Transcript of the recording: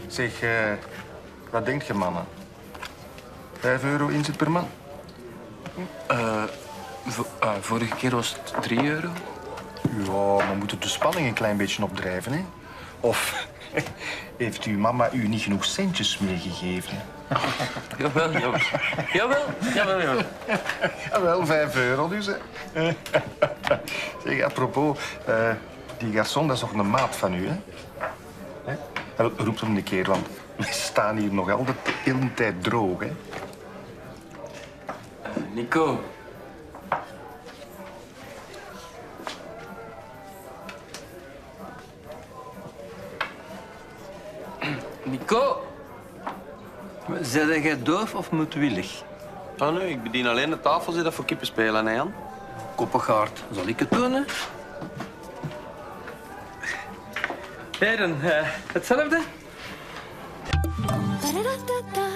Zeg, wat denkt je, mannen? 5 euro inzet per man? Vorige keer was het 3 euro. Ja, we moeten de spanning een klein beetje opdrijven, hè? Of heeft uw mama u niet genoeg centjes meegegeven? Jawel. Wel, 5 euro dus, hè? Zeg, apropos, die garçon, dat is nog een maat van u, hè? Wel, roep hem een keer, want we staan hier nog altijd de hele tijd droog, hè? Niko. Niko. Zijn jij doof of moedwillig? Oh nee, ik bedien alleen de tafel, zit dat voor kippen spelen, hè, Jan? Koppigaard, zal ik het doen, hè? Heren, hetzelfde? Ba-da-da-da-da.